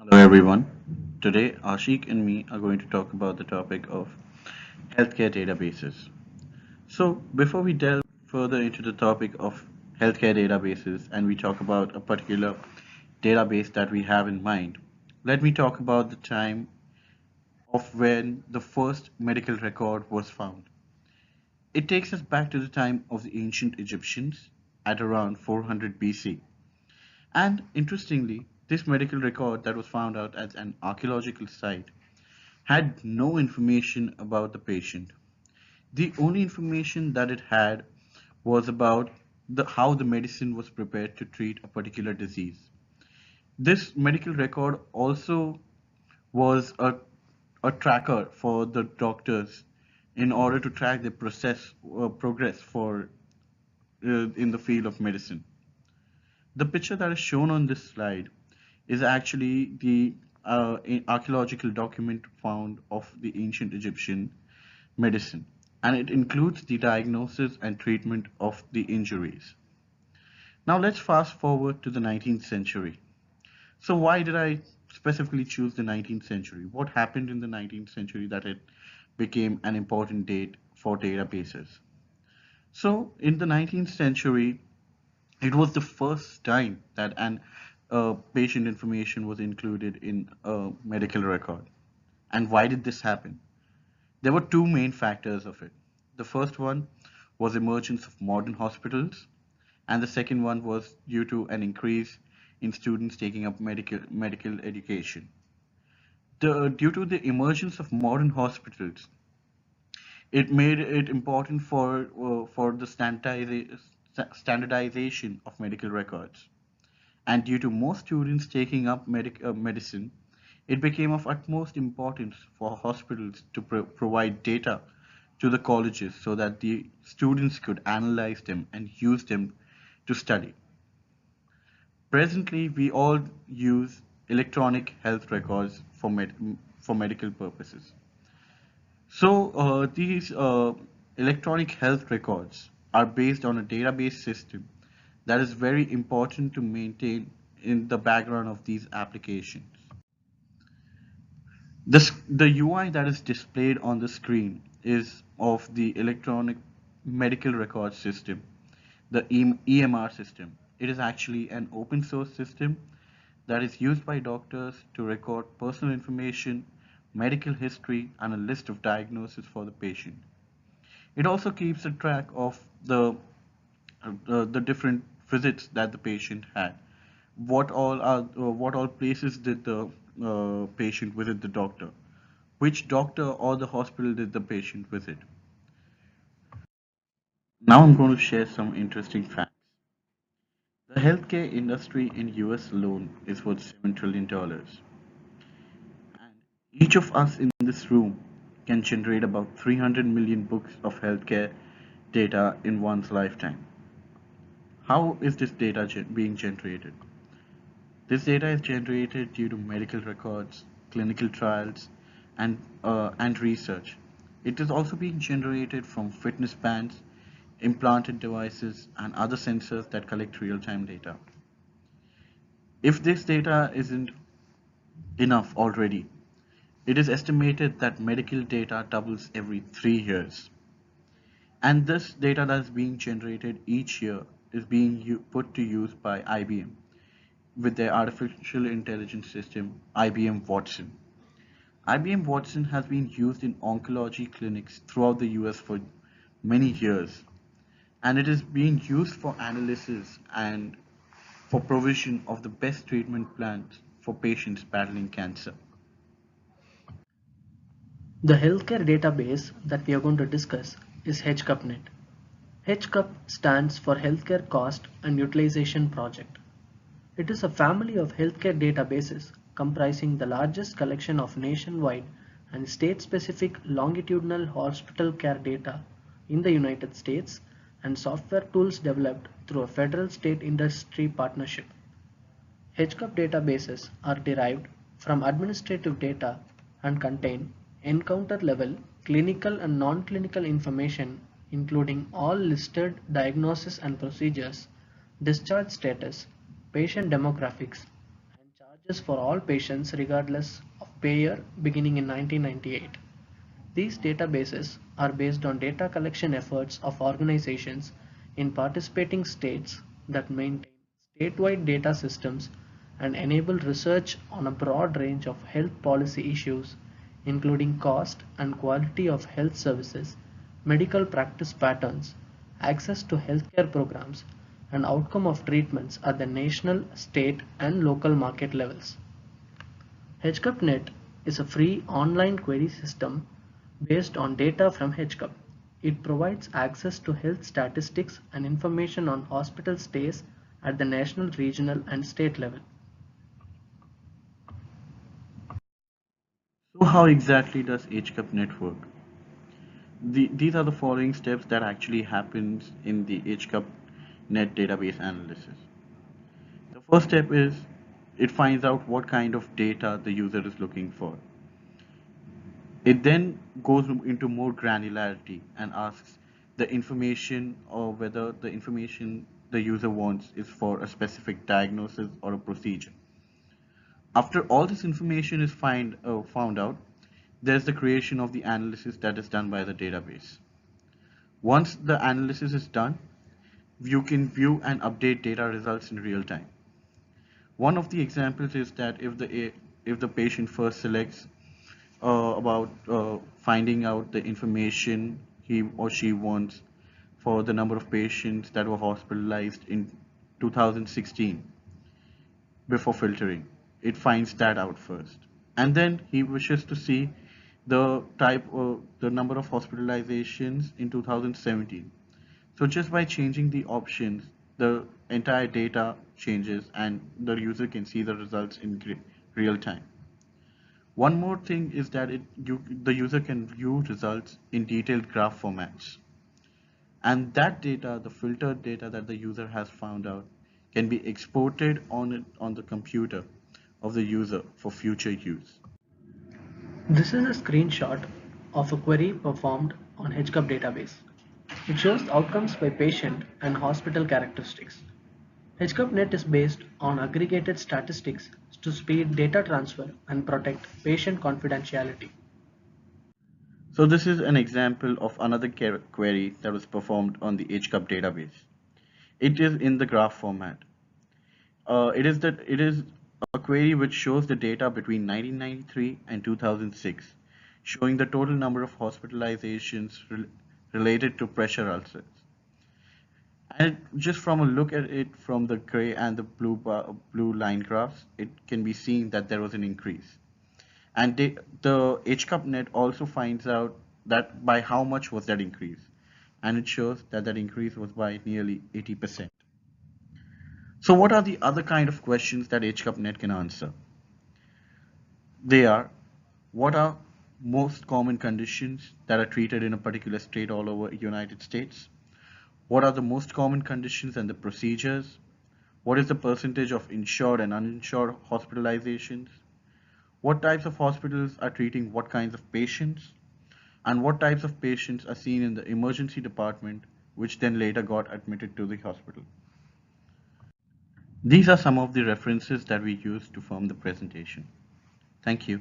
Hello everyone. Today Ashik and me are going to talk about the topic of healthcare databases. So before we delve further into the topic of healthcare databases and we talk about a particular database that we have in mind, let me talk about the time of when the first medical record was found. It takes us back to the time of the ancient Egyptians at around 400 BC. And interestingly, this medical record that was found out at an archaeological site had no information about the patient. The only information that it had was about how the medicine was prepared to treat a particular disease. This medical record also was a tracker for the doctors in order to track the progress for in the field of medicine. The picture that is shown on this slide is actually the archaeological document found of the ancient Egyptian medicine, and it includes the diagnosis and treatment of the injuries. Now let's fast forward to the 19th century. So why did I specifically choose the 19th century? What happened in the 19th century that it became an important date for databases? So in the 19th century, it was the first time that an patient information was included in a medical record. And why did this happen? There were two main factors of it. The first one was emergence of modern hospitals, and the second one was due to an increase in students taking up medical education. Due to the emergence of modern hospitals, it made it important for the standardization of medical records. And due to more students taking up medicine, it became of utmost importance for hospitals to provide data to the colleges so that the students could analyze them and use them to study. Presently, we all use electronic health records for medical purposes. So these electronic health records are based on a database system that is very important to maintain in the background of these applications. The UI that is displayed on the screen is of the electronic medical record system, the EMR system. It is actually an open source system that is used by doctors to record personal information, medical history, and a list of diagnoses for the patient. It also keeps a track of the different visits that the patient had. What all places did the patient visit the doctor? Which doctor or the hospital did the patient visit? Now I'm going to share some interesting facts. The healthcare industry in US alone is worth $7 trillion. And each of us in this room can generate about 300 million books of healthcare data in one's lifetime. How is this data being generated? This data is generated due to medical records, clinical trials, and research. It is also being generated from fitness bands, implanted devices, and other sensors that collect real-time data. If this data isn't enough already, it is estimated that medical data doubles every 3 years. And this data that is being generated each year is being put to use by IBM with their artificial intelligence system, IBM Watson. IBM Watson has been used in oncology clinics throughout the US for many years, and it is being used for analysis and for provision of the best treatment plans for patients battling cancer. The healthcare database that we are going to discuss is HCUPNet. HCUP stands for Healthcare Cost and Utilization Project. It is a family of healthcare databases comprising the largest collection of nationwide and state-specific longitudinal hospital care data in the United States and software tools developed through a federal state industry partnership. HCUP databases are derived from administrative data and contain encounter-level clinical and non-clinical information including all listed diagnoses and procedures, discharge status, patient demographics, and charges is for all patients regardless of payer beginning in 1998. These databases are based on data collection efforts of organizations in participating states that maintain statewide data systems and enable research on a broad range of health policy issues, including cost and quality of health services, medical practice patterns, access to healthcare programs, and outcome of treatments at the national, state, and local market levels. HCUPNet is a free online query system based on data from HCUP. It provides access to health statistics and information on hospital stays at the national, regional, and state level. So how exactly does HCUP work? These are the following steps that actually happens in the HCUP net database analysis. The first step is it finds out what kind of data the user is looking for. It then goes into more granularity and asks the information or whether the information the user wants is for a specific diagnosis or a procedure. After all this information is found out, there's the creation of the analysis that is done by the database. Once the analysis is done, you can view and update data results in real time. One of the examples is that if the patient first selects about finding out the information he or she wants for the number of patients that were hospitalized in 2016 before filtering, it finds that out first, and then he wishes to see the number of hospitalizations in 2017. So just by changing the options, the entire data changes and the user can see the results in real time. One more thing is that the user can view results in detailed graph formats. And that data, the filtered data that the user has found out, can be exported on the computer of the user for future use. This is a screenshot of a query performed on HCUP database. It shows outcomes by patient and hospital characteristics. HCUPNet is based on aggregated statistics to speed data transfer and protect patient confidentiality. So this is an example of another query that was performed on the HCUP database. It is in the graph format. It is a query which shows the data between 1993 and 2006, showing the total number of hospitalizations related to pressure ulcers. And just from a look at it from the gray and the blue line graphs, it can be seen that there was an increase. And the HCUPNet also finds out that by how much was that increase. And it shows that that increase was by nearly 80%. So what are the other kind of questions that HCUPNet can answer? They are, what are most common conditions that are treated in a particular state all over United States? What are the most common conditions and the procedures? What is the percentage of insured and uninsured hospitalizations? What types of hospitals are treating what kinds of patients? And what types of patients are seen in the emergency department, which then later got admitted to the hospital? These are some of the references that we used to form the presentation. Thank you.